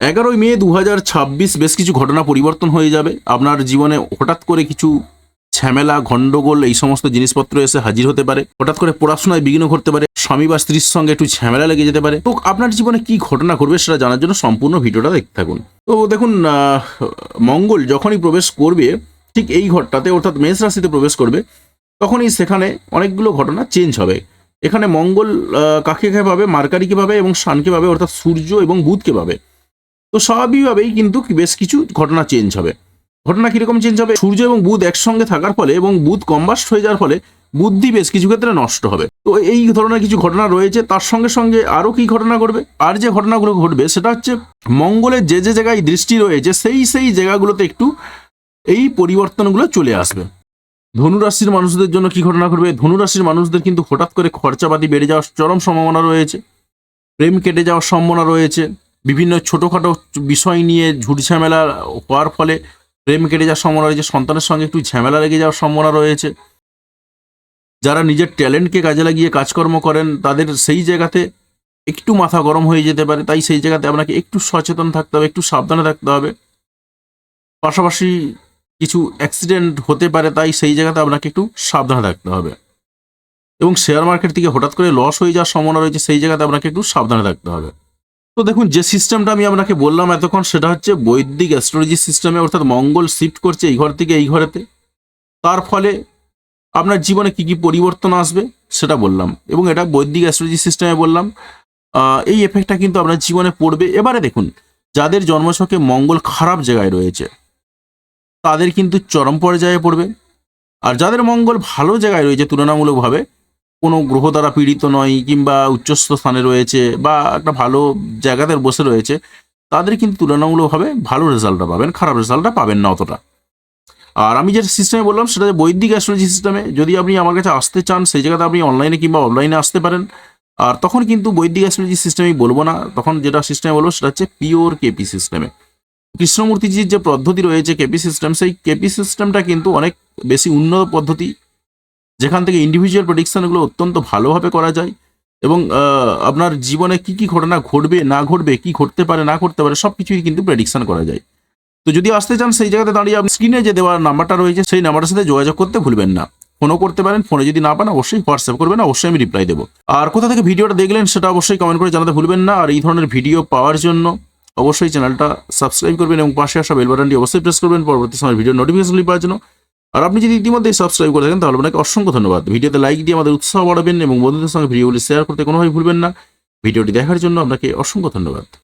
11ই মে 2026 বেশ কিছু ঘটনা পরিবর্তন হয়ে যাবে। আপনার জীবনে হঠাৎ করে কিছু ঝামেলা, গন্ডগোল এই সমস্ত জিনিসপত্র এসে হাজির হতে পারে। হঠাৎ করে পড়াশোনায় বিঘ্ন ঘটতে পারে, স্বামী বা স্ত্রীর সঙ্গে একটু ঝামেলা লেগে যেতে পারে। তো আপনার জীবনে কি ঘটনা ঘটবে সেটা জানার জন্য সম্পূর্ণ ভিডিওটা দেখতে থাকুন। তো দেখুন, মঙ্গল যখনই প্রবেশ করবে ঠিক এই ঘরটাতে, অর্থাৎ মেষ রাশিতে প্রবেশ করবে, তখনই সেখানে অনেকগুলো ঘটনা চেঞ্জ হবে। এখানে মঙ্গল কাকে পাবে, মার্কারিকে পাবে এবং শানকে পাবে, অর্থাৎ সূর্য এবং বুধকে পাবে। তো স্বাভাবিকভাবেই কিন্তু বেশ কিছু ঘটনা চেঞ্জ হবে। ঘটনা কিরকম চেঞ্জ হবে? সূর্য এবং বুধ একসঙ্গে থাকার ফলে এবং বুধ কম্বাস্ট হয়ে যাওয়ার ফলে বুদ্ধি বেশ কিছু ক্ষেত্রে নষ্ট হবে। তো এই ধরনের কিছু ঘটনা রয়েছে। তার সঙ্গে সঙ্গে আরও কি ঘটনা ঘটবে? আর যে ঘটনাগুলো ঘটবে সেটা হচ্ছে মঙ্গলের যে যে জায়গায় দৃষ্টি রয়েছে সেই জায়গাগুলোতে একটু এই পরিবর্তনগুলো চলে আসবে। ধনুরাশির মানুষদের জন্য কি ঘটনা ঘটবে? ধনুরাশির মানুষদের কিন্তু হঠাৎ করে খরচাপাতি বেড়ে যাওয়ার চরম সম্ভাবনা রয়েছে। প্রেম কেটে যাওয়ার সম্ভাবনা রয়েছে। বিভিন্ন ছোটোখাটো বিষয় নিয়ে ঝুটঝামেলা হওয়ার ফলে প্রেম কেটে যাওয়ার সম্ভাবনা রয়েছে। সন্তানের সঙ্গে একটু ঝামেলা লেগে যাওয়ার সম্ভাবনা রয়েছে। যারা নিজের ট্যালেন্টকে কাজে লাগিয়ে কাজকর্ম করেন তাদের সেই জায়গাতে একটু মাথা গরম হয়ে যেতে পারে। তাই সেই জায়গাতে আপনাকে একটু সচেতন থাকতে হবে, একটু সাবধানে থাকতে হবে। পাশাপাশি কিছু অ্যাক্সিডেন্ট হতে পারে, তাই সেই জায়গাতে আপনাকে একটু সাবধানে থাকতে হবে। এবং শেয়ার মার্কেট থেকে হঠাৎ করে লস হয়ে যাওয়ার সম্ভাবনা রয়েছে, সেই জায়গাতে আপনাকে একটু সাবধানে থাকতে হবে। তো দেখুন, যে সিস্টেমটা আমি আপনাকে বললাম এতক্ষণ, সেটা হচ্ছে বৈদিক অ্যাস্ট্রোলজি সিস্টেমে, অর্থাৎ মঙ্গল শিফট করছে এই ঘর থেকে এই ঘরেতে। তার ফলে আপনার জীবনে কি কি পরিবর্তন আসবে সেটা বললাম, এবং এটা বৈদিক অ্যাস্ট্রোলজি সিস্টেমে বললাম। এই এফেক্টটা কিন্তু আপনার জীবনে পড়বে। এবারে দেখুন, যাদের জন্মছকে মঙ্গল খারাপ জায়গায় রয়েছে তাদের কিন্তু চরম পর্যায়ে পড়বে। আর যাদের মঙ্গল ভালো জায়গায় রয়েছে, তুলনামূলকভাবে কোনো গ্রহ দ্বারা পীড়িত নয় কিংবা উচ্চস্থ স্থানে রয়েছে বা একটা ভালো জায়গাতে বসে রয়েছে, তাদের কিন্তু তুলনামূলকভাবে ভালো রেজাল্টটা পাবেন, খারাপ রেজাল্টটা পাবেন না অতটা। আর আমি যে সিস্টেমে বললাম সেটা বৈদিক অ্যাস্ট্রোলজি সিস্টেমে। যদি আপনি আমার কাছে আসতে চান, সেই জায়গাতে আপনি অনলাইনে কিংবা অফলাইনে আসতে পারেন। আর তখন কিন্তু বৈদিক অ্যাস্ট্রোলজি সিস্টেমেই বলবো না, তখন যেটা সিস্টেমে বলবো সেটা হচ্ছে পিওর কেপি সিস্টেমে। কৃষ্ণমূর্তিজির যে পদ্ধতি রয়েছে কেপি সিস্টেম, সেই কেপি সিস্টেমটা কিন্তু অনেক বেশি উন্নত পদ্ধতি, যেখান থেকে ইন্ডিভিজুয়াল প্রেডিকশনগুলো অত্যন্ত ভালোভাবে করা যায়। এবং আপনার জীবনে কি কি ঘটনা ঘটবে না ঘটবে, কি ঘটতে পারে না ঘটতে পারে, সব কিছুই কিন্তু প্রেডিকশন করা যায়। তো যদি আসতে চান, সেই জায়গাতে দাঁড়িয়ে আপনি স্ক্রিনে যে দেওয়ার নাম্বারটা রয়েছে সেই নাম্বারের সাথে যোগাযোগ করতে ভুলবেন না। ফোনও করতে পারেন, ফোনে যদি না পান অবশ্যই হোয়াটসঅ্যাপ করবেন, অবশ্যই আমি রিপ্লাই দেবো। আর কোথা থেকে ভিডিওটা দেখলেন সেটা অবশ্যই কমেন্ট করে জানাতে ভুলবেন না। আর এই ধরনের ভিডিও পাওয়ার জন্য অবশ্যই চ্যানেলটা সাবস্ক্রাইব করবেন এবং পাশে আসা বেল বাটনটি অবশ্যই প্রেস করবেন পরবর্তী সময় ভিডিও নোটিফিকেশনগুলি পাওয়ার জন্য। আর আপনি যদি ইতিমধ্যেই সাবস্ক্রাইব করে থাকেন তাহলে আপনাকে অসংখ্য ধন্যবাদ। ভিডিওতে লাইক দিয়ে আমাদের উৎসাহ বাড়াবেন এবং বন্ধুদের সঙ্গে ভিডিওগুলি শেয়ার করতে কোনোভাবেই ভুলবেন না। ভিডিওটি দেখার জন্য আপনাকে অসংখ্য ধন্যবাদ।